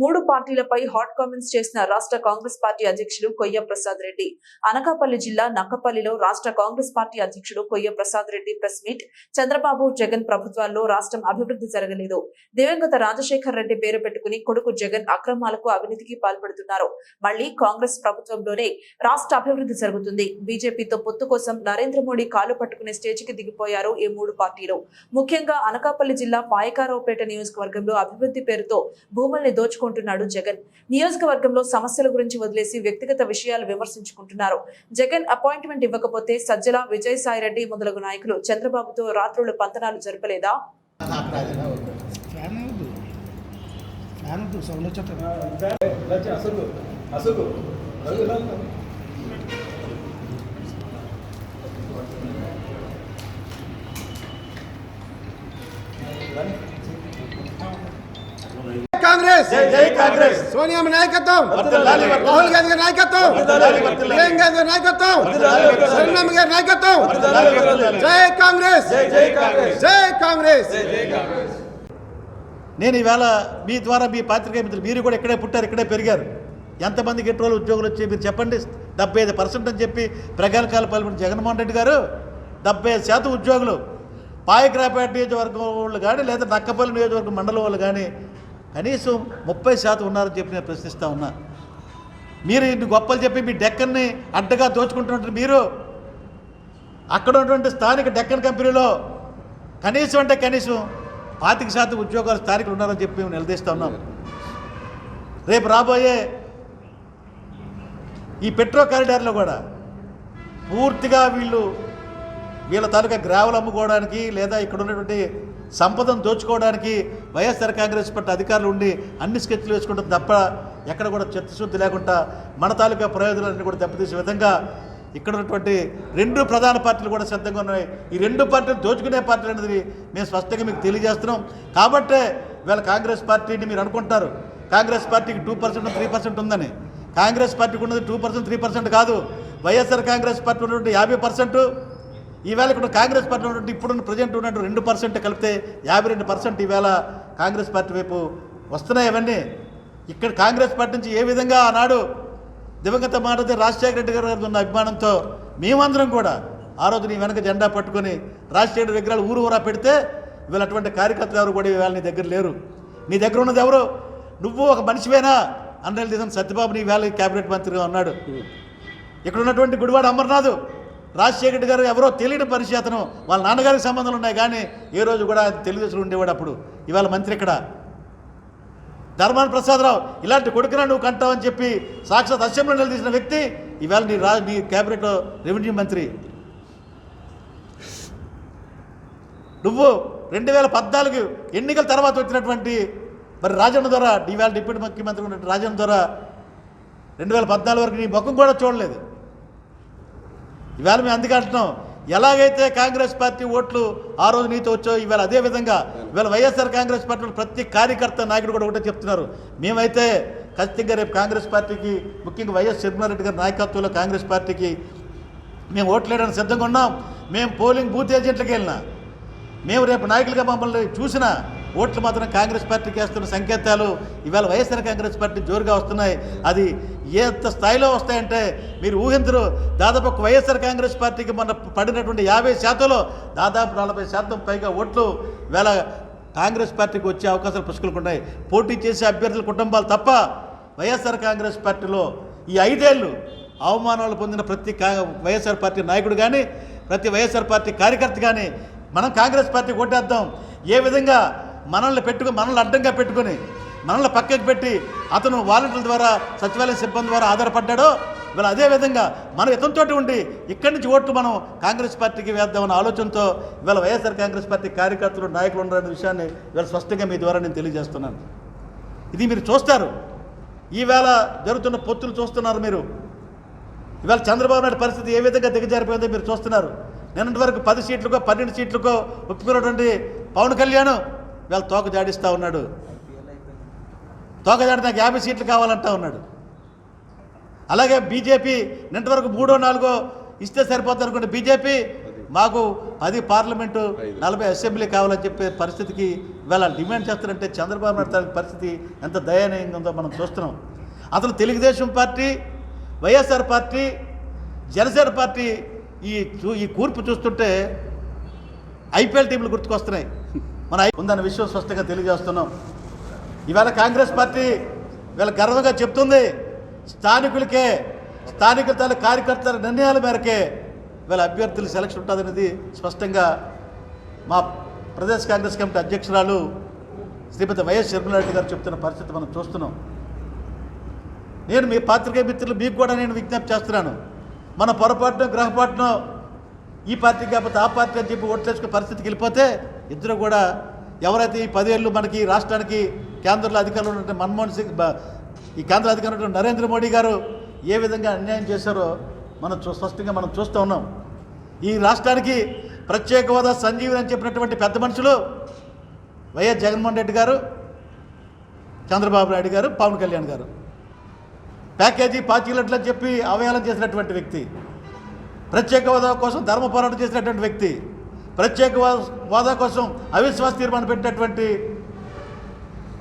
మూడు పార్టీలపై hot comments చేసిన రాష్ట్ర కాంగ్రెస్ పార్టీ అధ్యక్షుడు కొయ్య ప్రసాద్ రెడ్డి. అనకాపల్లి జిల్లా నక్కపల్లిలో రాష్ట్ర కాంగ్రెస్ పార్టీ అధ్యక్షుడు కొయ్య ప్రసాద్ రెడ్డి ప్రెస్ మీట్. చంద్రబాబు జగన్ ప్రభుత్వాల్లో రాష్ట్రం అభివృద్ధి జరగలేదు. దివంగత రాజశేఖర్ రెడ్డి పేరు పెట్టుకుని కొడుకు జగన్ అక్రమాలకు అవినీతికి పాల్పడుతున్నారు. మళ్లీ కాంగ్రెస్ ప్రభుత్వంలోనే రాష్ట్ర అభివృద్ధి జరుగుతుంది. బీజేపీతో పొత్తు కోసం నరేంద్ర మోడీ కాలు పట్టుకునే స్టేజికి దిగిపోయారు ఈ మూడు పార్టీలు. ముఖ్యంగా అనకాపల్లి జిల్లా పాయకారావుపేట నియోజకవర్గంలో అభివృద్ధి పేరుతో భూముల్ని దోచుకుంటున్నాడు జగన్. నియోజకవర్గంలో సమస్యల గురించి వదిలేసి వ్యక్తిగత విషయాలు విమర్శించుకుంటున్నారు. జగన్ అపాయింట్మెంట్ ఇవ్వకపోతే సజ్జల, విజయసాయిరెడ్డి మొదలగు నాయకులు చంద్రబాబుతో రాత్రులు పంతనాలు జరపలేదా? కాంగ్రెస్ జై కాంగ్రెస్. సోనియా నాయకత్వం, రాహుల్ గాంధీ గారి నాయకత్వం, ప్రియాంక గాంధీ గారి నాయకత్వం, సోనియా గారి నాయకత్వం. జై కాంగ్రెస్ జై కాంగ్రెస్ జై కాంగ్రెస్. నేను ఈవేళ మీ ద్వారా మీ పాత్రికేయ మిత్రులు మీరు కూడా ఇక్కడే పుట్టారు, ఇక్కడే పెరిగారు. ఎంతమందికి ఎన్ని రోజులు ఉద్యోగులు వచ్చి మీరు చెప్పండి. 75% అని చెప్పి ప్రగల్భాలు పాల్పడిన జగన్మోహన్ రెడ్డి గారు 75% ఉద్యోగులు పాయకరావుపేట నియోజకవర్గం వాళ్ళు కానీ లేదా నక్కపల్లి నియోజకవర్గం మండలం వాళ్ళు కానీ కనీసం 30% ఉన్నారని చెప్పి నేను ప్రశ్నిస్తూ ఉన్నా. మీరు ఇన్ని గొప్పలు చెప్పి మీ డెక్కన్ని అడ్డగా దోచుకుంటున్నట్టు మీరు అక్కడ ఉన్నటువంటి స్థానిక డెక్కన్ కంపెనీలో కనీసం అంటే కనీసం 25% ఉద్యోగాలు స్థానికులు ఉన్నారని చెప్పి మేము నిలదీస్తూ ఉన్నాం. రేపు రాబోయే ఈ పెట్రో కారిడార్లో కూడా పూర్తిగా వీళ్ళ తాలూకా గ్రావెలు అమ్ముకోవడానికి లేదా ఇక్కడ ఉన్నటువంటి సంపదను దోచుకోవడానికి వైఎస్ఆర్ కాంగ్రెస్ పార్టీ అధికారులు ఉండి అన్ని స్కెచ్లు వేసుకుంటాం తప్ప ఎక్కడ కూడా చిత్తశుద్ధి లేకుండా మన తాలూకా ప్రయోజనాలన్నీ కూడా దెబ్బతీసే విధంగా ఇక్కడ ఉన్నటువంటి రెండు ప్రధాన పార్టీలు కూడా సిద్ధంగా ఉన్నాయి. ఈ రెండు పార్టీలు దోచుకునే పార్టీలు అనేది మేము స్పష్టంగా మీకు తెలియజేస్తున్నాం. కాబట్టే ఇవాళ కాంగ్రెస్ పార్టీని మీరు అనుకుంటారు కాంగ్రెస్ పార్టీకి 2% 3% ఉందని. కాంగ్రెస్ పార్టీకి ఉన్నది 2% 3% కాదు. వైఎస్ఆర్ కాంగ్రెస్ పార్టీ ఉన్నటువంటి 50%, ఈవేళ ఇక్కడ కాంగ్రెస్ పార్టీ ఉన్నటువంటి ఇప్పుడున్న ప్రజెంట్ ఉన్నట్టు 2% కలిపితే 52% ఈవేళ కాంగ్రెస్ పార్టీ వైపు వస్తున్నాయి. అవన్నీ ఇక్కడ కాంగ్రెస్ పార్టీ నుంచి ఏ విధంగా ఆనాడు దివంగత మాటది రాజశేఖర రెడ్డి గారు ఉన్న అభిమానంతో మేమందరం కూడా ఆ రోజు నీ వెనక జెండా పట్టుకొని రాజశేఖర విగ్రహాలు ఊరా పెడితే ఇవాళ అటువంటి కార్యకర్తలు ఎవరు కూడా ఇవాళ నీ దగ్గర లేరు. నీ దగ్గర ఉన్నది ఎవరు? నువ్వు ఒక మనిషివేనా? అన్నెల దేశం సత్యబాబు నీ వేళ క్యాబినెట్ మంత్రిగా ఉన్నాడు. ఇక్కడ ఉన్నటువంటి గుడివాడ అమర్నాథ్ రాజశేఖర రెడ్డి గారు ఎవరో తెలియని పరిచయం, అతను వాళ్ళ నాన్నగారికి సంబంధాలు ఉన్నాయి కానీ ఏ రోజు కూడా తెలుగుదేశంలో ఉండేవాడు. అప్పుడు ఇవాళ మంత్రి ఇక్కడ ధర్మాన ప్రసాదరావు ఇలాంటి కొడుకునా నువ్వు కంటావని చెప్పి సాక్షాత్ అసెంబ్లీలో నిలదీసిన వ్యక్తి ఇవాళ నీ క్యాబినెట్లో రెవెన్యూ మంత్రి. నువ్వు 2014 ఎన్నికల తర్వాత వచ్చినటువంటి మరి రాజన్న ద్వారా ఇవాళ డిప్యూటీ ముఖ్యమంత్రి ఉన్నటువంటి రాజన్న ద్వారా 2014 వరకు నీ ముఖం కూడా చూడలేదు. ఇవాళ మేము అందుకే అంటున్నాం, ఎలాగైతే కాంగ్రెస్ పార్టీ ఓట్లు ఆ రోజు నీతో వచ్చో ఇవాళ అదేవిధంగా ఇవాళ వైఎస్ఆర్ కాంగ్రెస్ పార్టీ ప్రతి కార్యకర్త నాయకుడు కూడా ఒకటే చెప్తున్నారు. మేమైతే ఖచ్చితంగా రేపు కాంగ్రెస్ పార్టీకి ముఖ్యంగా వైఎస్ జగన్మోహన్ గారి నాయకత్వంలో కాంగ్రెస్ పార్టీకి మేము ఓట్లు వేయడానికి సిద్ధంగా ఉన్నాం. మేము పోలింగ్ బూత్ ఏజెంట్లకు వెళ్ళినా, మేము రేపు నాయకులుగా మమ్మల్ని చూసినా ఓట్లు మాత్రం కాంగ్రెస్ పార్టీకి వేస్తున్న సంకేతాలు ఇవాళ వైఎస్ఆర్ కాంగ్రెస్ పార్టీ జోరుగా వస్తున్నాయి. అది ఎంత స్థాయిలో వస్తాయంటే మీరు ఊహించరు. దాదాపు ఒక వైఎస్ఆర్ కాంగ్రెస్ పార్టీకి మన పడినటువంటి 50%లో దాదాపు 40% పైగా ఓట్లు ఇవాళ కాంగ్రెస్ పార్టీకి వచ్చే అవకాశాలు పుష్కలంగా ఉన్నాయి. పోటీ చేసే అభ్యర్థుల కుటుంబాలు తప్ప వైఎస్ఆర్ కాంగ్రెస్ పార్టీలో ఈ 5 ఏళ్ళు అవమానాలు పొందిన ప్రతి వైఎస్ఆర్ పార్టీ నాయకుడు కానీ ప్రతి వైఎస్ఆర్ పార్టీ కార్యకర్త కానీ మనం కాంగ్రెస్ పార్టీకి ఓటేద్దాం. ఏ విధంగా మనల్ని అడ్డంగా పెట్టుకొని మనల్ని పక్కకు పెట్టి అతను వాలంటీర్ల ద్వారా సచివాలయ సిబ్బంది ద్వారా ఆధారపడ్డాడో ఇవాళ అదేవిధంగా మనం ఇతనితో ఉండి ఇక్కడి నుంచి ఓట్లు మనం కాంగ్రెస్ పార్టీకి వేద్దామన్న ఆలోచనతో ఇవాళ వైఎస్ఆర్ కాంగ్రెస్ పార్టీ కార్యకర్తలు నాయకులు ఉన్నారనే విషయాన్ని ఇవాళ స్పష్టంగా మీ ద్వారా నేను తెలియజేస్తున్నాను. ఇది మీరు చూస్తారు. ఈవేళ జరుగుతున్న పొత్తులు చూస్తున్నారు మీరు. ఇవాళ చంద్రబాబు నాయుడు పరిస్థితి ఏ విధంగా దిగజారిపోయిందో మీరు చూస్తున్నారు. నిన్నటి వరకు 10 సీట్లకో 12 సీట్లకో ఒప్పుకున్నటువంటి పవన్ కళ్యాణ్ ఇవాళ తోక జాడిస్తూ ఉన్నాడు. తోక జాడి నాకు 50 సీట్లు కావాలంటా ఉన్నాడు. అలాగే బీజేపీ నిన్నటి వరకు 3 or 4 ఇస్తే సరిపోతుంది అనుకుంటే బీజేపీ మాకు 10 పార్లమెంటు 40 అసెంబ్లీ కావాలని చెప్పే పరిస్థితికి ఇవాళ డిమాండ్ చేస్తారంటే చంద్రబాబు నాయుడు పరిస్థితి ఎంత దయనీయంగా ఉందో మనం చూస్తున్నాం. అసలు Telugu Desam party, YSR party, Janasena party ఈ కూర్పు చూస్తుంటే ఐపీఎల్ టీంలు గుర్తుకొస్తున్నాయి. ఉందన్న విషయం స్పష్టంగా తెలియజేస్తున్నాం. ఇవాళ కాంగ్రెస్ పార్టీ ఇవాళ గర్వంగా చెప్తుంది, స్థానికుల కార్యకర్తల నిర్ణయాల మేరకే ఇవాళ అభ్యర్థుల సెలక్షన్ ఉంటుందనేది స్పష్టంగా మా ప్రదేశ్ కాంగ్రెస్ కమిటీ అధ్యక్షురాలు శ్రీమతి వైఎస్ షర్మిలారెడ్డి గారు చెప్తున్న పరిస్థితి మనం చూస్తున్నాం. నేను మీ పాత్రికేయ మిత్రులు మీకు కూడా నేను విజ్ఞప్తి చేస్తున్నాను, మన పొరపాటును గ్రహపాటును ఈ పార్టీ కాకపోతే ఆ పార్టీ అని చెప్పి ఓట్లేసుకునే పరిస్థితికి వెళ్ళిపోతే ఇద్దరు కూడా ఎవరైతే ఈ 10 ఏళ్ళు మనకి రాష్ట్రానికి కేంద్రంలో అధికారంలో ఉన్నటువంటి మన్మోహన్ సింగ్, ఈ కేంద్ర అధికారంలో నరేంద్ర మోడీ గారు ఏ విధంగా అన్యాయం చేశారో మనం స్పష్టంగా మనం చూస్తూ ఉన్నాం. ఈ రాష్ట్రానికి ప్రత్యేక హోదా సంజీవని అని చెప్పినటువంటి పెద్ద మనుషులు వైఎస్ జగన్మోహన్ రెడ్డి గారు, చంద్రబాబు నాయుడు గారు, పవన్ కళ్యాణ్ గారు. ప్యాకేజీ పార్టీలట్లని చెప్పి అవహేళన చేసినటువంటి వ్యక్తి, ప్రత్యేక హోదా కోసం ధర్మ పోరాటం చేసినటువంటి వ్యక్తి, ప్రత్యేక హోదా కోసం అవిశ్వాస తీర్మానం పెట్టినటువంటి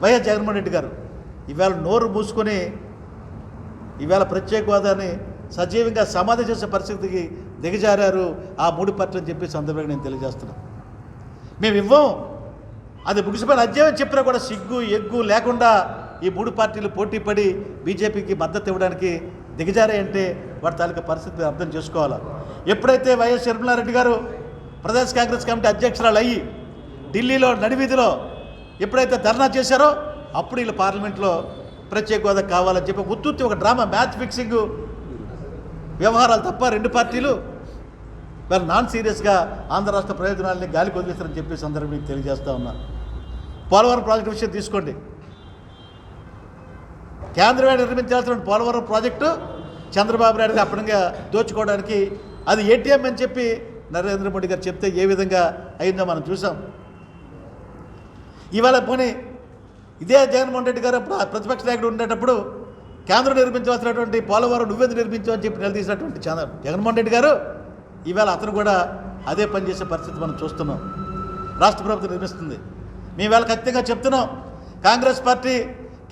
వైఎస్ జగన్మోహన్ రెడ్డి గారు ఇవాళ నోరు మూసుకొని ఇవాళ ప్రత్యేక హోదాని సజీవంగా సమాధి చేసే పరిస్థితికి దిగజారారు ఆ 3 పార్టీలు అని చెప్పి సందర్భంగా నేను తెలియజేస్తున్నాను. మేము ఇవ్వం, అది ముగిసిపోయిన అధ్యాయం చెప్పినా కూడా సిగ్గు ఎగ్గు లేకుండా ఈ 3 పార్టీలు పోటీ పడి బీజేపీకి మద్దతు ఇవ్వడానికి దిగజారాయంటే వాటి తాలూకా పరిస్థితి అర్థం చేసుకోవాలి. ఎప్పుడైతే వైఎస్ షర్మిలారెడ్డి గారు ప్రదేశ్ కాంగ్రెస్ కమిటీ అధ్యక్షురాలు అయ్యి ఢిల్లీలో నడివీధిలో ఎప్పుడైతే ధర్నా చేశారో అప్పుడు వీళ్ళు పార్లమెంట్లో ప్రత్యేక హోదా కావాలని చెప్పి ఉత్తుత్తి ఒక డ్రామా, మ్యాచ్ ఫిక్సింగ్ వ్యవహారాలు తప్ప 2 పార్టీలు వాళ్ళు నాన్ సీరియస్గా ఆంధ్ర రాష్ట్ర ప్రయోజనాలని గాలికి వదిలేస్తారని చెప్పి సందర్భంగా తెలియజేస్తూ ఉన్నా. పోలవరం ప్రాజెక్టు విషయం తీసుకోండి. కేంద్రమే నిర్మించాల్సిన పోలవరం ప్రాజెక్టు చంద్రబాబు నాయుడు అప్పటిగా దోచుకోవడానికి అది ఏటీఎం అని చెప్పి నరేంద్ర మోడీ గారు చెప్తే ఏ విధంగా అయిందో మనం చూసాం. ఇవాళ పోనీ ఇదే జగన్మోహన్ రెడ్డి గారు ప్రతిపక్ష నాయకుడు ఉండేటప్పుడు కేంద్రం నిర్మించవలసినటువంటి పోలవరం నువ్వెందుకు నిర్మించావు అని చెప్పి నిలదీసినటువంటి జగన్మోహన్ రెడ్డి గారు ఈవేళ అతను కూడా అదే పనిచేసే పరిస్థితి మనం చూస్తున్నాం. రాష్ట్ర ప్రభుత్వం నిర్మిస్తుంది. మేము వేళ ఖచ్చితంగా చెప్తున్నాం, కాంగ్రెస్ పార్టీ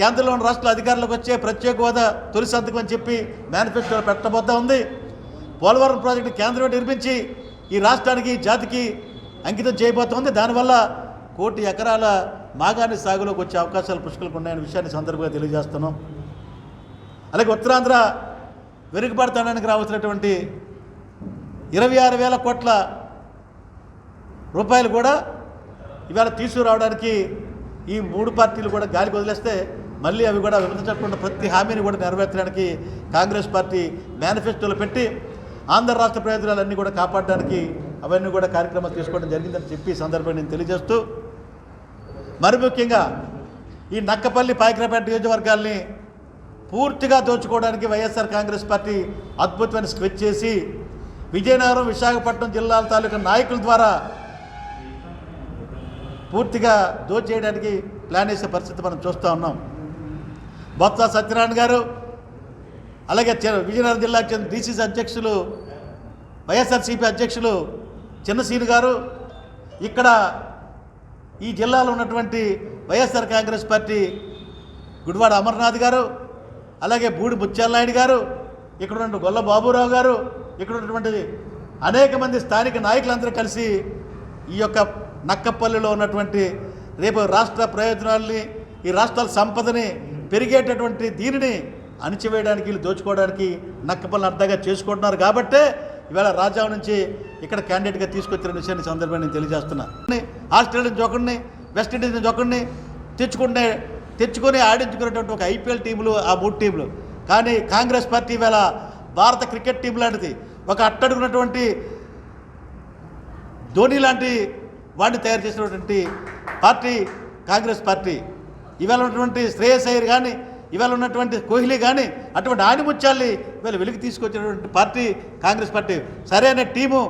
కేంద్రంలోని రాష్ట్ర అధికారులకు వచ్చే ప్రత్యేక హోదా తొలి సంతకం అని చెప్పి మేనిఫెస్టోలో పెట్టబోతా ఉంది. పోలవరం ప్రాజెక్టు కేంద్రం నిర్మించి ఈ రాష్ట్రానికి జాతికి అంకితం చేయబోతోంది. దానివల్ల 1 కోటి ఎకరాల మాగాణి సాగులోకి వచ్చే అవకాశాలు పుష్కలకు ఉన్నాయనే విషయాన్ని సందర్భంగా తెలియజేస్తున్నాం. అలాగే ఉత్తరాంధ్ర వెనుకబడతాడానికి రావాల్సినటువంటి 26,000 కోట్ల రూపాయలు కూడా ఇవాళ తీసుకురావడానికి ఈ 3 పార్టీలు కూడా గాలికి వదిలేస్తే మళ్ళీ అవి కూడా విభజించకుండా ప్రతి హామీని కూడా నెరవేర్చడానికి కాంగ్రెస్ పార్టీ మేనిఫెస్టోలో పెట్టి ఆంధ్ర రాష్ట్ర ప్రయోజనాలన్నీ కూడా కాపాడడానికి అవన్నీ కూడా కార్యక్రమాలు తీసుకోవడం జరిగిందని చెప్పి సందర్భంగా నేను తెలియజేస్తూ, మరి ముఖ్యంగా ఈ నక్కపల్లి, పాయకరాపేట నియోజకవర్గాల్ని పూర్తిగా దోచుకోవడానికి వైఎస్ఆర్ కాంగ్రెస్ పార్టీ అద్భుతమైన స్కెచ్ చేసి విజయనగరం, విశాఖపట్నం జిల్లాల తాలూకా నాయకుల ద్వారా పూర్తిగా దోచేయడానికి ప్లాన్ వేసే పరిస్థితి మనం చూస్తూ ఉన్నాం. బొత్స సత్యనారాయణ గారు, అలాగే విజయనగరం జిల్లాకు చెందిన డీసీసీ అధ్యక్షులు, వైఎస్ఆర్సీపీ అధ్యక్షులు చిన్నసీని గారు, ఇక్కడ ఈ జిల్లాలో ఉన్నటువంటి వైఎస్ఆర్ కాంగ్రెస్ పార్టీ గుడివాడ అమర్నాథ్ గారు, అలాగే బూడి ముత్యాలనాయుడు గారు, ఇక్కడ ఉన్న గొల్ల బాబురావు గారు, ఇక్కడ ఉన్నటువంటి అనేక మంది స్థానిక నాయకులందరూ కలిసి ఈ యొక్క నక్కపల్లిలో ఉన్నటువంటి రేపు రాష్ట్ర ప్రయోజనాల్ని, ఈ రాష్ట్రాల సంపదని పెరిగేటటువంటి దీనిని అణిచివేయడానికి, వీళ్ళు దోచుకోవడానికి నక్కపల్లిని అర్థంగా చేసుకుంటున్నారు. కాబట్టే ఇవాళ రాజ్యం నుంచి ఇక్కడ క్యాండిడేట్గా తీసుకొచ్చిన విషయాన్ని సందర్భంగా నేను తెలియజేస్తున్నా. ఆస్ట్రేలియా నుంచి ఒకరిని, వెస్టిండీస్ నుంచి ఒకరిని తెచ్చుకొని ఆడించుకునేటువంటి ఒక ఐపీఎల్ టీములు ఆ 3 టీంలు. కానీ కాంగ్రెస్ పార్టీ ఇవాళ భారత క్రికెట్ టీం లాంటిది, ఒక అట్టడుగున్నటువంటి ధోని లాంటి వాడిని తయారు చేసినటువంటి పార్టీ కాంగ్రెస్ పార్టీ. ఇవాళ ఉన్నటువంటి శ్రేయస్ అయ్యర్ కానీ, ఇవాళ ఉన్నటువంటి కోహ్లీ కానీ, అటువంటి ఆణిముత్యాల్ని ఇవాళ వెలికి తీసుకొచ్చినటువంటి పార్టీ కాంగ్రెస్ పార్టీ. సరైన టీము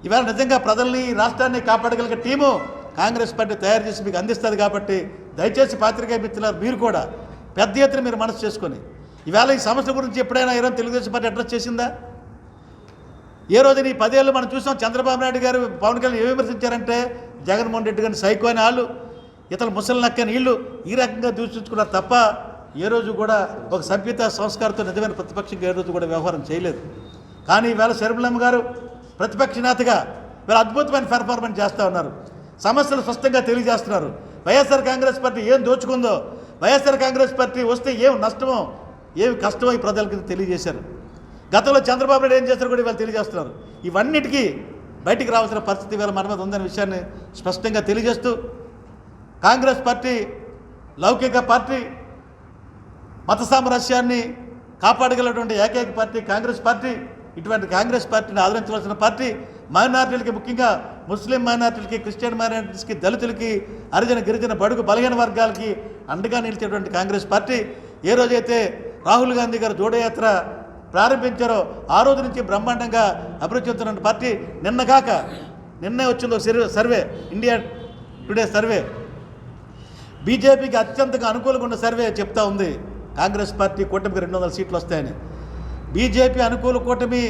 ఇవాళ నిజంగా ప్రజల్ని, రాష్ట్రాన్ని కాపాడగలిగే టీము కాంగ్రెస్ పార్టీ తయారు చేసి మీకు అందిస్తుంది. కాబట్టి దయచేసి పాత్రికేయ మిత్రులారు మీరు కూడా పెద్ద ఎత్తున మీరు మనసు చేసుకొని ఇవాళ ఈ సమస్య గురించి ఎప్పుడైనా తెలుగుదేశం పార్టీ అడ్రస్ చేసిందా? ఏ రోజు ఈ 10 ఏళ్ళు మనం చూసాం చంద్రబాబు నాయుడు గారు పవన్ కళ్యాణ్ ఏమి విమర్శించారంటే జగన్మోహన్ రెడ్డి గారిని సైకో అని వాళ్ళు ఇతరులు ముసలి నక్కని వీళ్ళు ఈ రకంగా దూషించుకున్నారు తప్ప ఏ రోజు కూడా ఒక సభ్యత సంస్కారంతో నిజమైన ప్రతిపక్షంగా ఏ రోజు కూడా వ్యవహారం చేయలేదు. కానీ ఈవేళ శర్మిలమ్మ గారు ప్రతిపక్ష నేతగా వీళ్ళు అద్భుతమైన పెర్ఫార్మెన్స్ చేస్తూ ఉన్నారు. సమస్యలు స్పష్టంగా తెలియజేస్తున్నారు. వైఎస్ఆర్ కాంగ్రెస్ పార్టీ ఏం దోచుకుందో, వైఎస్ఆర్ కాంగ్రెస్ పార్టీ వస్తే ఏం నష్టమో ఏమి కష్టమో ఈ ప్రజలకి తెలియజేశారు. గతంలో చంద్రబాబు నాయుడు ఏం చేస్తారో కూడా వీళ్ళు తెలియజేస్తున్నారు. ఇవన్నిటికీ బయటికి రావాల్సిన పరిస్థితి వీళ్ళ మన మీద ఉందనే విషయాన్ని స్పష్టంగా తెలియజేస్తూ కాంగ్రెస్ పార్టీ లౌకిక పార్టీ, మత సామరస్యాన్ని కాపాడగలటువంటి ఏకైక పార్టీ కాంగ్రెస్ పార్టీ. ఇటువంటి కాంగ్రెస్ పార్టీని ఆదరించవలసిన పార్టీ మైనార్టీలకి, ముఖ్యంగా ముస్లిం మైనార్టీలకి, క్రిస్టియన్ మైనార్టీస్కి, దళితులకి, హరిజన గిరిజన బడుగు బలహీన వర్గాలకి అండగా నిలిచేటువంటి కాంగ్రెస్ పార్టీ ఏ రోజైతే రాహుల్ గాంధీ గారు జోడయాత్ర ప్రారంభించారో ఆ రోజు నుంచి బ్రహ్మాండంగా అభివృద్ధి చెందుతున్న పార్టీ. నిన్నే వచ్చిందో సర్వే, ఇండియా టుడే సర్వే, బీజేపీకి అత్యంతగా అనుకూలంగా ఉన్న సర్వే చెప్తా ఉంది కాంగ్రెస్ పార్టీ కూటమికి 200 సీట్లు వస్తాయని. బీజేపీ అనుకూల కూటమి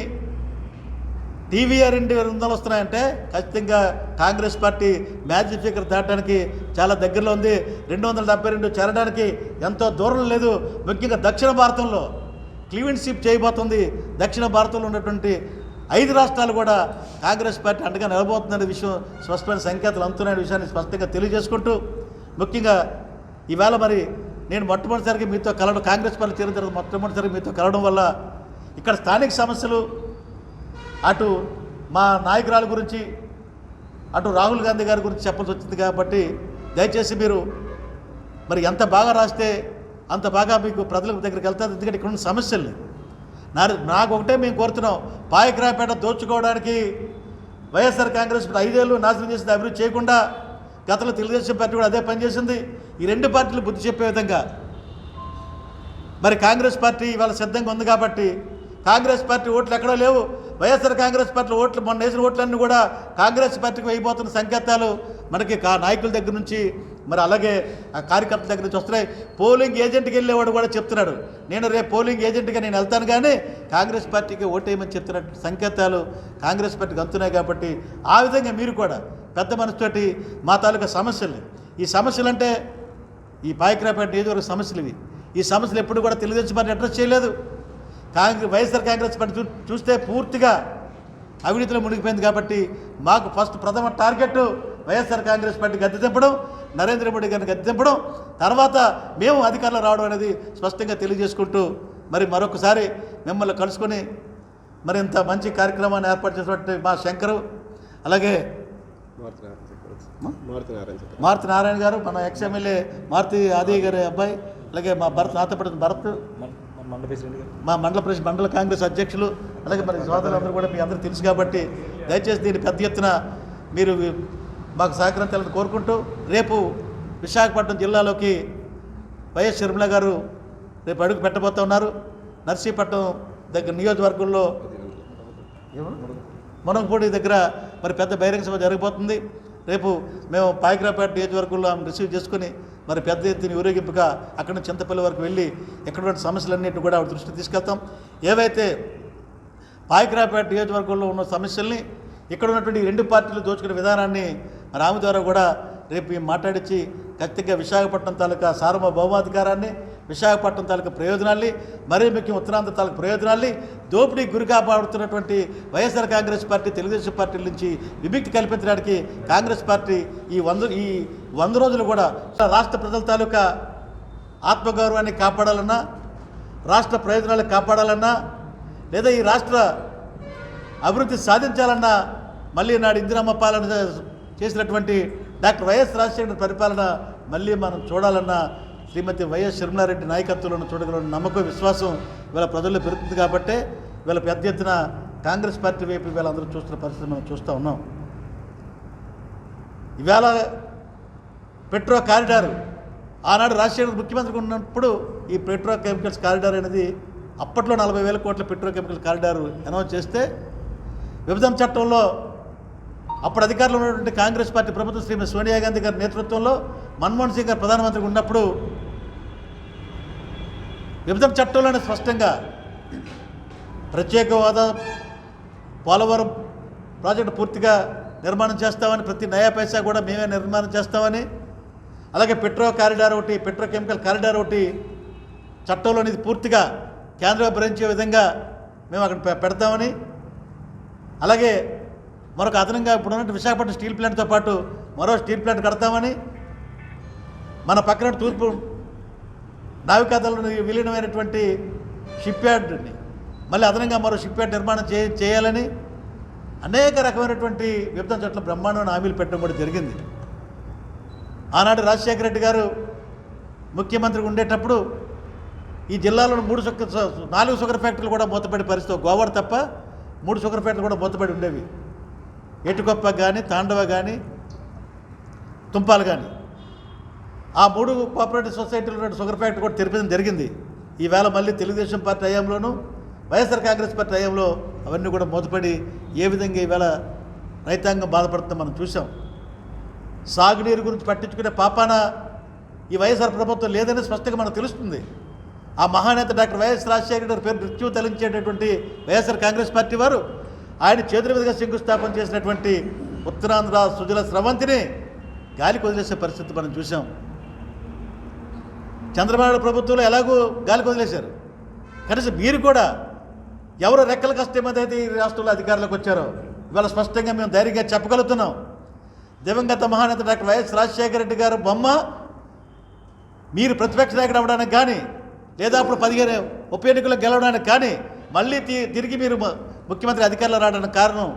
టీవీఆర్ 200 వస్తున్నాయంటే ఖచ్చితంగా కాంగ్రెస్ పార్టీ మ్యాజిక్ ఫిగర్ దాటడానికి చాలా దగ్గరలో ఉంది. 272 చేరడానికి ఎంతో దూరం లేదు. ముఖ్యంగా దక్షిణ భారతంలో క్లీన్ స్వీప్ చేయబోతుంది. దక్షిణ భారతంలో ఉన్నటువంటి 5 రాష్ట్రాలు కూడా కాంగ్రెస్ పార్టీ అండగా నిలబోతుందనే విషయం స్పష్టమైన సంకేతాలు అందుతున్న విషయాన్ని స్పష్టంగా తెలియజేసుకుంటూ, ముఖ్యంగా ఈవేళ మరి నేను మొట్టమొదటిసారిగా మీతో కలవడం, కాంగ్రెస్ పార్టీ చేరిన తర్వాత మొట్టమొదటిసారిగా మీతో కలవడం వల్ల ఇక్కడ స్థానిక సమస్యలు, అటు మా నాయకురాల గురించి, అటు రాహుల్ గాంధీ గారి గురించి చెప్పాల్సి వచ్చింది. కాబట్టి దయచేసి మీరు మరి ఎంత బాగా రాస్తే అంత బాగా మీకు ప్రజల దగ్గరికి వెళ్తారు. ఎందుకంటే ఇక్కడ ఉన్న సమస్యలు నాకు ఒకటే మేము కోరుతున్నాం, పాయకరాపేట దోచుకోవడానికి వైఎస్ఆర్ కాంగ్రెస్ 5 ఏళ్ళు నాశనం చేసింది, అభివృద్ధి చేయకుండా. గతంలో తెలుగుదేశం పార్టీ కూడా అదే పనిచేసింది. ఈ 2 పార్టీలు బుద్ధి చెప్పే విధంగా మరి కాంగ్రెస్ పార్టీ ఇవాళ సిద్ధంగా ఉంది. కాబట్టి కాంగ్రెస్ పార్టీ ఓట్లు ఎక్కడో లేవు. వైఎస్ఆర్ కాంగ్రెస్ పార్టీ ఓట్లు, మొన్న వేసిన ఓట్లన్నీ కూడా కాంగ్రెస్ పార్టీకి వేయబోతున్న సంకేతాలు మనకి నాయకుల దగ్గర నుంచి, మరి అలాగే ఆ కార్యకర్తల దగ్గర నుంచి వస్తున్నాయి. పోలింగ్ ఏజెంట్కి వెళ్ళేవాడు కూడా చెప్తున్నాడు, నేను రేపు పోలింగ్ ఏజెంట్గా నేను వెళ్తాను కానీ కాంగ్రెస్ పార్టీకి ఓటేయమని చెప్తున్నట్టు సంకేతాలు కాంగ్రెస్ పార్టీకి అందుతున్నాయి. కాబట్టి ఆ విధంగా మీరు కూడా పెద్ద మనసుతోటి మా తాలూకా సమస్యలు, ఈ సమస్యలు అంటే ఈ పాయకరాపేట నియోజకవర్గ సమస్యలు ఇవి. ఈ సమస్యలు ఎప్పుడు కూడా తెలుగుదేశం పార్టీ అడ్రస్ చేయలేదు. వైఎస్ఆర్ కాంగ్రెస్ పార్టీ చూస్తే పూర్తిగా అవినీతిలో మునిగిపోయింది. కాబట్టి మాకు ఫస్ట్ ప్రథమ టార్గెట్ వైఎస్ఆర్ కాంగ్రెస్ పార్టీ గద్దె దింపడం, నరేంద్ర మోడీ గారిని గద్దె దింపడం, తర్వాత మేము అధికారంలో రావడం అనేది స్పష్టంగా తెలియజేసుకుంటూ మరి మరొకసారి మిమ్మల్ని కలుసుకొని మరి ఇంత మంచి కార్యక్రమాన్ని ఏర్పాటు చేసినటువంటి మా శంకరు, అలాగే మారుతి నారాయణ గారు, మన ఎక్స్ఎమ్మెల్యే మారుతి ఆది గారి అబ్బాయి, అలాగే మా నాతో పాటు భరత్, మా మండల కాంగ్రెస్ అధ్యక్షులు, అలాగే మరి సోదరులందరూ కూడా మీ అందరూ తెలుసు. కాబట్టి దయచేసి దీన్ని పెద్ద ఎత్తున మీరు మాకు సహకరించాలని కోరుకుంటూ, రేపు విశాఖపట్నం జిల్లాలోకి వైఎస్ షర్మిల గారు రేపు అడుగు పెట్టబోతూ ఉన్నారు. నర్సీపట్నం దగ్గర నియోజకవర్గంలో మునగపూడి దగ్గర మరి పెద్ద బహిరంగ సభ జరగబోతుంది. రేపు మేము పాయకరాపేట నియోజకవర్గంలో రిసీవ్ చేసుకుని మరి పెద్ద ఎత్తున ఊరేగింపుగా అక్కడి నుంచి చింతపల్లి వరకు వెళ్ళి ఎక్కడటువంటి సమస్యలన్నింటినీ కూడా ఆవిడ దృష్టికి తీసుకెళ్తాం. ఏవైతే పాయకరాపేట నియోజకవర్గంలో ఉన్న సమస్యల్ని, ఇక్కడ ఉన్నటువంటి 2 పార్టీలు దోచుకునే విధానాన్ని మరి ఆమె ద్వారా కూడా రేపు మాట్లాడించి ఖచ్చితంగా విశాఖపట్నం తాలూకా సార్వభౌమాధికారాన్ని, విశాఖపట్నం తాలూకా ప్రయోజనాల్ని, మరీ ముఖ్యం ఉత్తరాంధ్ర తాలూకా ప్రయోజనాల్ని, దోపిడీ గురి కాపాడుతున్నటువంటి వైఎస్ఆర్ కాంగ్రెస్ పార్టీ, తెలుగుదేశం పార్టీల నుంచి విముక్తి కల్పించడానికి కాంగ్రెస్ పార్టీ ఈ 100 రోజులు కూడా రాష్ట్ర ప్రజల తాలూకా ఆత్మగౌరవాన్ని కాపాడాలన్నా, రాష్ట్ర ప్రయోజనాలు కాపాడాలన్నా, లేదా ఈ రాష్ట్ర అభివృద్ధి సాధించాలన్నా, మళ్ళీ నాడు ఇందిరమ్మ పాలన చేసినటువంటి డాక్టర్ వైఎస్ రాజశేఖర పరిపాలన మళ్ళీ మనం చూడాలన్నా శ్రీమతి వైఎస్ షర్మిలారెడ్డి నాయకత్వంలో చూడగల నమ్మకం, విశ్వాసం ఇవాళ ప్రజల్లో పెరుగుతుంది. కాబట్టి ఇవాళ పెద్ద ఎత్తున కాంగ్రెస్ పార్టీ వైపు ఇవాళ అందరూ చూస్తున్న పరిస్థితి మనం చూస్తూ ఉన్నాం. ఇవాళ పెట్రో కారిడార్, ఆనాడు రాజశేఖర్ ముఖ్యమంత్రిగా ఉన్నప్పుడు ఈ పెట్రో కెమికల్స్ కారిడార్ అనేది అప్పట్లో 40,000 కోట్ల పెట్రో కెమికల్ కారిడార్ అనౌన్స్ చేస్తే, విభజన చట్టంలో అప్పుడు అధికారంలో ఉన్నటువంటి కాంగ్రెస్ పార్టీ ప్రభుత్వం శ్రీమతి సోనియా గాంధీ గారి నేతృత్వంలో మన్మోహన్ సింగ్ గారు ప్రధానమంత్రిగా ఉన్నప్పుడు విభజన చట్టంలోనే స్పష్టంగా ప్రత్యేక హోదా పోలవరం ప్రాజెక్టు పూర్తిగా నిర్మాణం చేస్తామని, ప్రతి నయా పైసా కూడా మేమే నిర్మాణం చేస్తామని, అలాగే పెట్రోకెమికల్ కారిడార్ ఒకటి చట్టంలోని పూర్తిగా కేంద్రం భరించే విధంగా మేము అక్కడ పెడతామని, అలాగే మరొక అదనంగా ఇప్పుడు ఉన్నట్టు విశాఖపట్నం స్టీల్ ప్లాంట్తో పాటు మరో స్టీల్ ప్లాంట్ కడతామని, మన పక్కన తూర్పు నావికాదళంలో విలీనమైనటువంటి షిప్ యార్డ్ని మళ్ళీ అదనంగా మరో షిప్ యార్డ్ నిర్మాణం చేయాలని అనేక రకమైనటువంటి విభజన చట్ల బ్రహ్మాండమైన హామీలు పెట్టడం కూడా జరిగింది. ఆనాడు రాజశేఖర రెడ్డి గారు ముఖ్యమంత్రిగా ఉండేటప్పుడు ఈ జిల్లాలో 4 షుగర్ ఫ్యాక్టరీలు కూడా మూతపడే పరిస్థితి, గోవాడ తప్ప 3 షుగర్ ఫ్యాక్టరీలు కూడా మూతపడి ఉండేవి. ఏటుకొప్ప కానీ, తాండవ కానీ, తుంపాలు కానీ, ఆ 3 కోఆపరేటివ్ సొసైటీలు 2 షుగర్ ఫ్యాక్టరీ కూడా తెరిపించడం జరిగింది. ఈవేళ మళ్ళీ తెలుగుదేశం పార్టీ హయాంలోనూ వైఎస్ఆర్ కాంగ్రెస్ పార్టీ హయాంలో అవన్నీ కూడా మూతపడి ఏ విధంగా ఈవేళ రైతాంగం బాధపడుతుందో మనం చూసాం. సాగునీరు గురించి పట్టించుకునే పాపాన ఈ వైఎస్ఆర్ ప్రభుత్వం లేదని స్పష్టంగా మనకు తెలుస్తుంది. ఆ మహానేత డాక్టర్ వైఎస్ రాజశేఖర గారి పేరు మృత్యు తలించేటటువంటి వైఎస్ఆర్ కాంగ్రెస్ పార్టీ వారు ఆయన చేతుల మీదుగా శంకుస్థాపన చేసినటువంటి ఉత్తరాంధ్ర సుజల స్రవంతిని గాలికి వదిలేసే పరిస్థితి మనం చూసాం. చంద్రబాబు ప్రభుత్వంలో ఎలాగూ గాలికి వదిలేశారు. కనీసం మీరు కూడా ఎవరు రెక్కల కష్టం ఏదైతే ఈ రాష్ట్రంలో అధికారంలోకి వచ్చారో ఇవాళ స్పష్టంగా మేము ధైర్యంగా చెప్పగలుగుతున్నాం. దివంగత మహానేత డాక్టర్ వైఎస్ రాజశేఖర రెడ్డి గారు బొమ్మ మీరు ప్రతిపక్ష నాయకుడు అవ్వడానికి కానీ, లేదా అప్పుడు 15 ఉప ఎన్నికల్లో గెలవడానికి కానీ, మళ్ళీ తిరిగి మీరు ముఖ్యమంత్రి అధికారంలో రావడానికి కారణం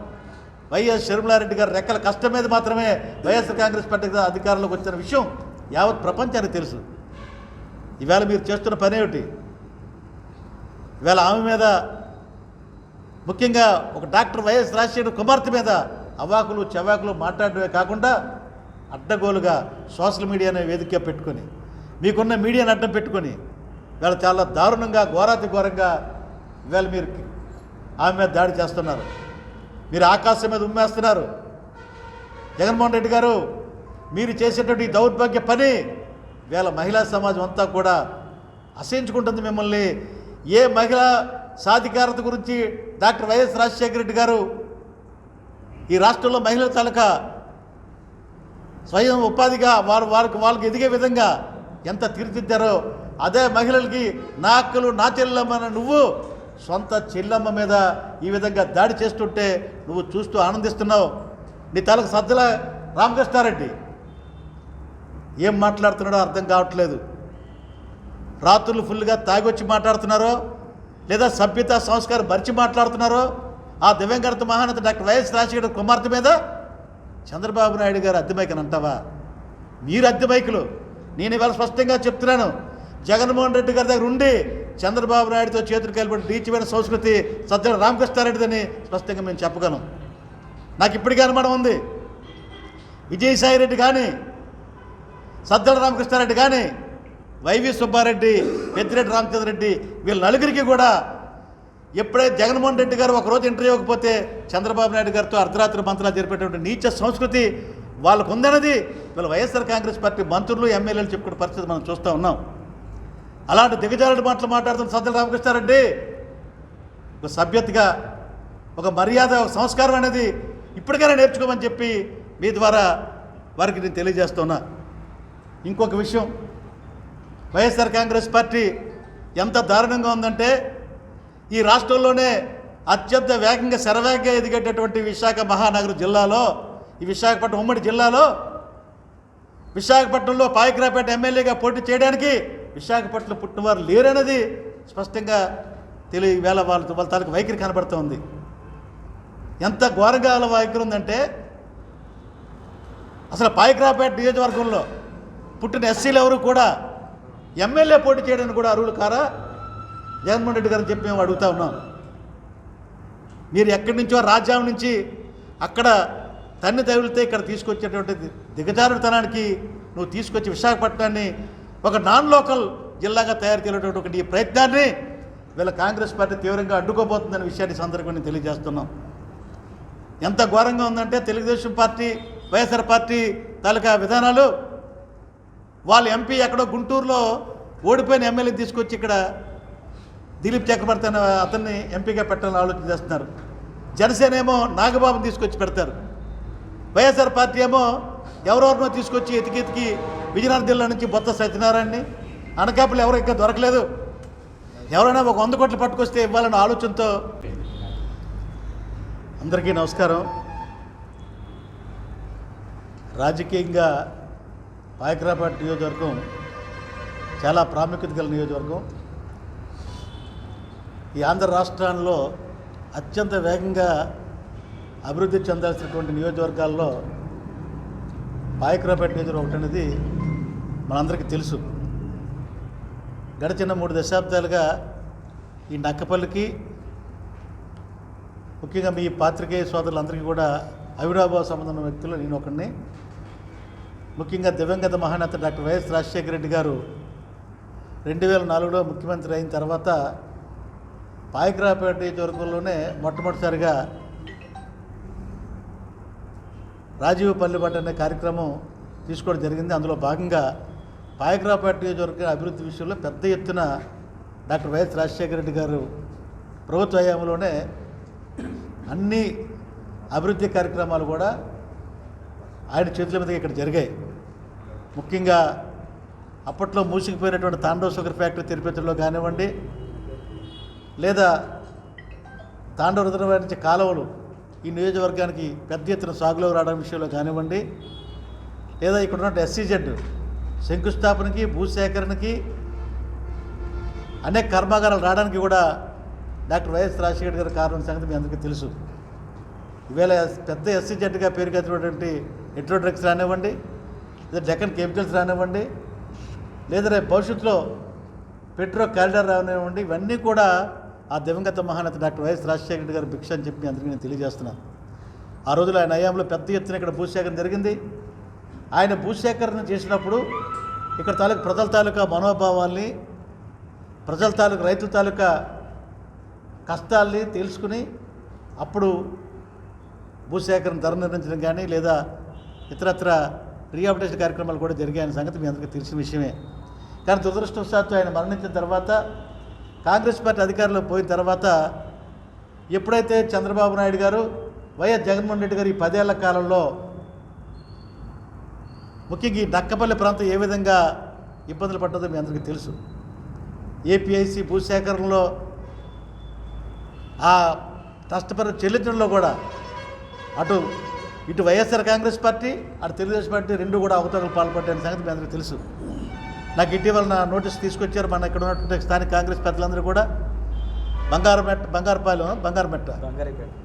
వైఎస్ షర్మిలారెడ్డి గారు రెక్కల కష్టం మీద మాత్రమే వైఎస్ఆర్ కాంగ్రెస్ పార్టీ అధికారంలోకి వచ్చిన విషయం యావత్ ప్రపంచానికి తెలుసు. ఈవేళ మీరు చేస్తున్న పని ఏమిటి? ఈవేళ ఆమె మీద, ముఖ్యంగా ఒక డాక్టర్ వైఎస్ రాజశేఖర కుమార్తె మీద అవాకులు చవాకులు మాట్లాడడమే కాకుండా అడ్డగోలుగా సోషల్ మీడియానే వేదికగా పెట్టుకొని, మీకున్న మీడియాని అడ్డం పెట్టుకొని ఇవాళ చాలా దారుణంగా ఘోరాతి ఘోరంగా ఇవాళ మీరు ఆమె మీద దాడి చేస్తున్నారు. మీరు ఆకాశం మీద ఉమ్మేస్తున్నారు. జగన్మోహన్ రెడ్డి గారు మీరు చేసేటువంటి ఈ దౌర్భాగ్య పని ఇవాళ మహిళా సమాజం అంతా కూడా అసహించుకుంటుంది మిమ్మల్ని. ఏ మహిళా సాధికారత గురించి డాక్టర్ వైఎస్ రాజశేఖర రెడ్డి గారు ఈ రాష్ట్రంలో మహిళల తాలూకా స్వయం ఉపాధిగా వాళ్ళకి ఎదిగే విధంగా ఎంత తీర్చిదిద్దారో, అదే మహిళలకి నా అక్కలు నా చెల్లెమ్మన నువ్వు సొంత చెల్లెమ్మ మీద ఈ విధంగా దాడి చేస్తుంటే నువ్వు చూస్తూ ఆనందిస్తున్నావు. నీ తాలూకు సజ్జల రామకృష్ణారెడ్డి ఏం మాట్లాడుతున్నాడో అర్థం కావట్లేదు. రాత్రులు ఫుల్గా తాగొచ్చి మాట్లాడుతున్నారో, లేదా సభ్యత సంస్కారం మరిచి మాట్లాడుతున్నారో, ఆ దివంగత మహానేత డాక్టర్ వైఎస్ రాజశేఖర కుమార్తె మీద చంద్రబాబు నాయుడు గారు అద్దెమైకని అంటావా? మీరు అద్దెమైకులు. నేను ఇవాళ స్పష్టంగా చెప్తున్నాను, జగన్మోహన్ రెడ్డి గారి దగ్గర ఉండి చంద్రబాబు నాయుడుతో చేతులు కలిపి డీచిపోయిన సంస్కృతి సజ్జల రామకృష్ణారెడ్డిదని స్పష్టంగా మేము చెప్పగలం. నాకు ఇప్పటికీ అనుమానం ఉంది. విజయసాయి రెడ్డి కానీ, సజ్జల రామకృష్ణారెడ్డి కానీ, వైవి సుబ్బారెడ్డి, పెద్దిరెడ్డి రామచంద్రరెడ్డి వీళ్ళ నలుగురికి కూడా ఎప్పుడైతే జగన్మోహన్ రెడ్డి గారు ఒకరోజు ఇంటర్వ్యూ ఇవ్వకపోతే చంద్రబాబు నాయుడు గారితో అర్ధరాత్రి మంత్రాలు జరిపేటువంటి నీచ సంస్కృతి వాళ్ళకు ఉందన్నది వీళ్ళ వైఎస్ఆర్ కాంగ్రెస్ పార్టీ మంత్రులు ఎమ్మెల్యేలు చెప్పుకునే పరిస్థితి మనం చూస్తూ ఉన్నాం. అలాంటి దిగజారుడు మాటలు మాట్లాడుతున్న సజ్జల రామకృష్ణారెడ్డి ఒక సభ్యతగా, ఒక మర్యాద, ఒక సంస్కారం అనేది ఇప్పటికైనా నేర్చుకోమని చెప్పి మీ ద్వారా వారికి నేను తెలియజేస్తున్నా. ఇంకొక విషయం, వైఎస్ఆర్ కాంగ్రెస్ పార్టీ ఎంత దారుణంగా ఉందంటే ఈ రాష్ట్రంలోనే అత్యంత వేగంగా శరవేగంగా ఎదిగేటటువంటి విశాఖ మహానగర జిల్లాలో, ఈ విశాఖపట్నం ఉమ్మడి జిల్లాలో విశాఖపట్నంలో పాయకరాపేట ఎమ్మెల్యేగా పోటీ చేయడానికి విశాఖపట్నం పుట్టిన వారు లేరనేది స్పష్టంగా వేళ వాళ్ళ తాలూకు వైఖరి కనబడుతూ ఉంది. ఎంత ఘోరంగా వాళ్ళ వైఖరి ఉందంటే అసలు పాయకరాపేట నియోజకవర్గంలో పుట్టిన ఎస్సీలు ఎవరు కూడా ఎమ్మెల్యే పోటీ చేయడానికి కూడా అర్హులు కారా జగన్మోహన్ రెడ్డి గారిని చెప్పి మేము అడుగుతా ఉన్నాం. మీరు ఎక్కడి నుంచో రాజ్యాంగం నుంచి అక్కడ తన్ని తగిలితే ఇక్కడ తీసుకొచ్చేటువంటి దిగజారుతనానికి నువ్వు తీసుకొచ్చి విశాఖపట్నాన్ని ఒక నాన్ లోకల్ జిల్లాగా తయారు చేసేటటువంటి ఈ ప్రయత్నాన్ని వీళ్ళ కాంగ్రెస్ పార్టీ తీవ్రంగా అడ్డుకోబోతుందనే విషయాన్ని సందర్భంగా నేను తెలియజేస్తున్నాం. ఎంత ఘోరంగా ఉందంటే తెలుగుదేశం పార్టీ, వైఎస్ఆర్ పార్టీ తాలూకా విధానాలు, వాళ్ళ ఎంపీ ఎక్కడో గుంటూరులో ఓడిపోయిన ఎమ్మెల్యేని తీసుకొచ్చి ఇక్కడ దిలీప్ చక్రవర్తి అనే అతన్ని ఎంపీగా పెట్టాలని ఆలోచన చేస్తున్నారు. జనసేన ఏమో నాగబాబుని తీసుకొచ్చి పెడతారు. వైఎస్ఆర్ పార్టీ ఏమో ఎవరెవరినో తీసుకొచ్చి ఎతికి విజయనగరం జిల్లా నుంచి బొత్స సత్యనారాయణని, అనకాపల్లి ఎవరు ఇంకా దొరకలేదు, ఎవరైనా ఒక 100 కోట్లు పట్టుకొస్తే ఇవ్వాలన్న ఆలోచనతో. అందరికీ నమస్కారం. రాజకీయంగా పాయకరాపేట నియోజకవర్గం చాలా ప్రాముఖ్యత గల నియోజకవర్గం. ఈ ఆంధ్ర రాష్ట్రాల్లో అత్యంత వేగంగా అభివృద్ధి చెందాల్సినటువంటి నియోజకవర్గాల్లో పాయకరాపేట నియోజకవర్గం ఒకటి అనేది మనందరికీ తెలుసు. గడిచిన 3 దశాబ్దాలుగా ఈ నక్కపల్లికి, ముఖ్యంగా మీ పాత్రికేయ సోదరులందరికీ కూడా అవినాభావ సంబంధం ఉన్న వ్యక్తులు నేను ఒకడిని. ముఖ్యంగా దివంగత మహానేత డాక్టర్ వైఎస్ రాజశేఖర రెడ్డి గారు 2004లో ముఖ్యమంత్రి అయిన తర్వాత పాయకరాపేట నియోజకవర్గంలోనే మొట్టమొదటిసారిగా రాజీవ్ పల్లెబాట అనే కార్యక్రమం తీసుకోవడం జరిగింది. అందులో భాగంగా పాయకరాపేట నియోజకవర్గ అభివృద్ధి విషయంలో పెద్ద ఎత్తున డాక్టర్ వైఎస్ రాజశేఖర రెడ్డి గారు ప్రభుత్వ హయాంలోనే అన్ని అభివృద్ధి కార్యక్రమాలు కూడా ఆయన చేతుల మీదుగా ఇక్కడ జరిగాయి. ముఖ్యంగా అప్పట్లో మూసికిపోయినటువంటి తాండవ షుగర్ ఫ్యాక్టరీ తెరిపించడంలో కానివ్వండి, లేదా తాండవ రిజర్వాయర్ నుంచి కాలువలు ఈ నియోజకవర్గానికి పెద్ద ఎత్తున సాగులో రావడం విషయంలో కానివ్వండి, లేదా ఇక్కడ ఉన్న SEZ శంకుస్థాపనకి, భూసేకరణకి, అనేక కర్మాగారాలు రావడానికి కూడా డాక్టర్ వైఎస్ రాజశేఖర గారి కారణం సంగతి మీ అందరికీ తెలుసు. ఈవేళ పెద్ద SEZగా పేరుకెత్తినటువంటి ఎట్రోడ్రగ్స్ రానివ్వండి, లేదా డెక్కన్ కెమికల్స్ రానివ్వండి, లేదా రేపు భవిష్యత్తులో పెట్రో కారిడార్ రానివ్వండి, ఇవన్నీ కూడా ఆ దివంగత మహానేత డాక్టర్ వైఎస్ రాజశేఖర రెడ్డి గారి భిక్ష అని చెప్పి అందరికీ నేను తెలియజేస్తున్నాను. ఆ రోజులో ఆయన హయాంలో పెద్ద ఎత్తున ఇక్కడ భూసేకరణ జరిగింది. ఆయన భూసేకరణ చేసినప్పుడు ఇక్కడ ప్రజల తాలూకా మనోభావాల్ని, ప్రజల తాలూకా రైతుల తాలూకా కష్టాల్ని తెలుసుకుని అప్పుడు భూసేకరణ ధర నిర్ణయించడం కానీ, లేదా ఇతరత్ర రీహాబిలిటేషన్ కార్యక్రమాలు కూడా జరిగాయన్న సంగతి మీ అందరికీ తెలిసిన విషయమే. కానీ దురదృష్టవశాత్తు ఆయన మరణించిన తర్వాత, కాంగ్రెస్ పార్టీ అధికారంలో పోయిన తర్వాత, ఎప్పుడైతే చంద్రబాబు నాయుడు గారు, వైఎస్ జగన్మోహన్ రెడ్డి గారు ఈ 10 ఏళ్ల కాలంలో ముఖ్యంగా ఈ నక్కపల్లి ప్రాంతం ఏ విధంగా ఇబ్బందులు పడ్డదో మీ అందరికీ తెలుసు. APIC భూసేకరణలో ఆ నష్టపరిహారం చెల్లించడంలో కూడా ఇటు వైఎస్ఆర్ కాంగ్రెస్ పార్టీ, అటు తెలుగుదేశం పార్టీ రెండు కూడా అవతలకు పాల్పడ్డాయని సంగతి మీ అందరికీ తెలుసు. నాకు ఇటీవల నా నోటీస్ తీసుకొచ్చారు మన ఇక్కడ ఉన్నటువంటి స్థానిక కాంగ్రెస్ పెద్దలందరూ కూడా.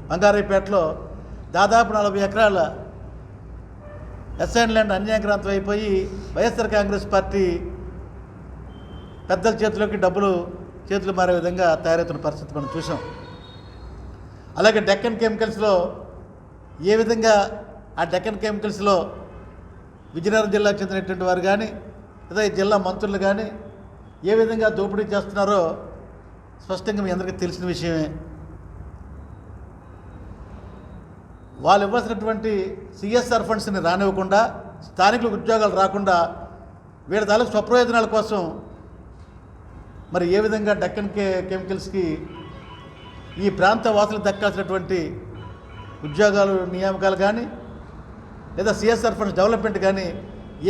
బంగారైపేటలో దాదాపు 40 ఎకరాల అసైన్ ల్యాండ్ అన్యాక్రాంతం అయిపోయి వైఎస్ఆర్ కాంగ్రెస్ పార్టీ పెద్దల చేతులు మారే విధంగా తయారవుతున్న పరిస్థితి మనం చూసాం. అలాగే డెక్కన్ కెమికల్స్లో ఏ విధంగా ఆ డెక్కన్ కెమికల్స్లో విజయనగరం జిల్లాకు చెందినటువంటి వారు కానీ, లేదా ఈ జిల్లా మంత్రులు కానీ ఏ విధంగా దోపిడీ చేస్తున్నారో స్పష్టంగా మీ అందరికీ తెలిసిన విషయమే. వాళ్ళు ఇవ్వాల్సినటువంటి CSR ఫండ్స్ని రానివ్వకుండా, స్థానికులకు ఉద్యోగాలు రాకుండా, వీళ్ళ తాలూకు స్వప్రయోజనాల కోసం మరి ఏ విధంగా డెక్కన్ కెమికల్స్కి ఈ ప్రాంత వాసులకు దక్కాల్సినటువంటి ఉద్యోగాలు, నియామకాలు కానీ, లేదా CSR ఫండ్స్ డెవలప్మెంట్ కానీ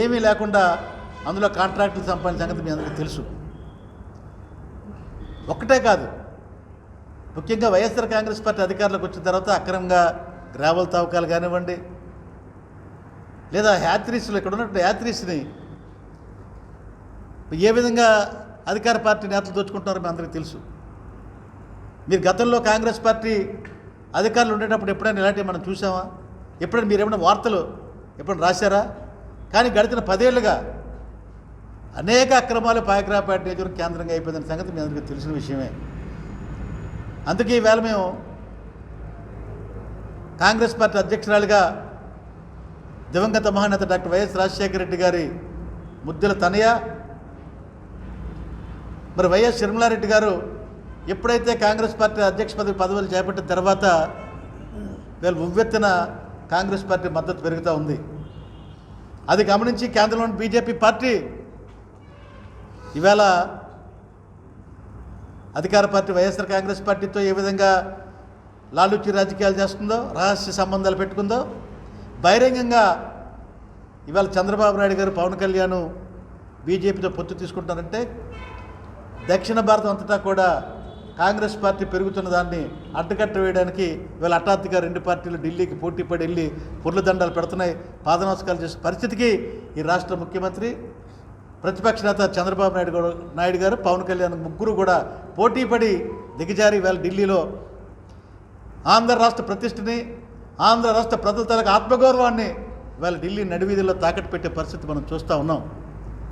ఏమీ లేకుండా అందులో కాంట్రాక్టులు సంపాదించిన సంగతి మీ అందరికీ తెలుసు. ఒక్కటే కాదు, ముఖ్యంగా వైఎస్ఆర్ కాంగ్రెస్ పార్టీ అధికారంలోకి వచ్చిన తర్వాత అక్రమంగా గ్రావెల్ తవ్వకాలు కానివ్వండి, లేదా హ్యాత్రీస్లో ఇక్కడ ఉన్నటువంటి హ్యాత్రీస్ని ఏ విధంగా అధికార పార్టీ నేతలు దోచుకుంటున్నారో మీ అందరికీ తెలుసు. మీరు గతంలో కాంగ్రెస్ పార్టీ అధికారులు ఉండేటప్పుడు ఎప్పుడైనా ఇలాంటివి మనం చూసామా? ఎప్పుడైనా మీరు ఏమైనా వార్తలు ఎప్పుడైనా రాశారా? కానీ గడిచిన 10 ఏళ్ళుగా అనేక అక్రమాలు పాయకరాపేట నియోజకవర్గం కేంద్రంగా అయిపోయిన సంగతి మీ అందరికీ తెలిసిన విషయమే. అందుకే ఈవేళ మేము కాంగ్రెస్ పార్టీ అధ్యక్షురాలిగా దివంగత మహానేత డాక్టర్ వైఎస్ రాజశేఖర రెడ్డి గారి ముద్దుల తనయ మరి వైఎస్ షర్మిలారెడ్డి గారు ఎప్పుడైతే కాంగ్రెస్ పార్టీ అధ్యక్ష పదవులు చేపట్టిన తర్వాత వీళ్ళు ఉవ్వెత్తున కాంగ్రెస్ పార్టీ మద్దతు పెరుగుతూ ఉంది. అది గమనించి కేంద్రంలోని బీజేపీ పార్టీ ఈవేళ అధికార పార్టీ వైఎస్ఆర్ కాంగ్రెస్ పార్టీతో ఏ విధంగా లాలూచి రాజకీయాలు చేస్తుందో, రహస్య సంబంధాలు పెట్టుకుందో, బహిరంగంగా ఇవాళ చంద్రబాబు నాయుడు గారు పవన్ కళ్యాణ్ బీజేపీతో పొత్తు తీసుకుంటారంటే దక్షిణ భారతం అంతటా కూడా కాంగ్రెస్ పార్టీ పెరుగుతున్న దాన్ని అడ్డుకట్ట వేయడానికి ఇవాళ హఠాత్తుగా రెండు పార్టీలు ఢిల్లీకి పోటీ పడి వెళ్ళి పుర్ల దండాలు పెడుతున్నాయి, పాదనమస్కారాలు చేసే పరిస్థితికి ఈ రాష్ట్ర ముఖ్యమంత్రి, ప్రతిపక్ష నేత చంద్రబాబు నాయుడు గారు, పవన్ కళ్యాణ్ ముగ్గురు కూడా పోటీ పడి దిగజారి ఇవాళ ఢిల్లీలో ఆంధ్ర రాష్ట్ర ప్రతిష్టని, ఆంధ్ర రాష్ట్ర ప్రజల తలకు ఆత్మగౌరవాన్ని ఇవాళ ఢిల్లీ నడివీధుల్లో తాకట్టు పెట్టే పరిస్థితి మనం చూస్తూ ఉన్నాం.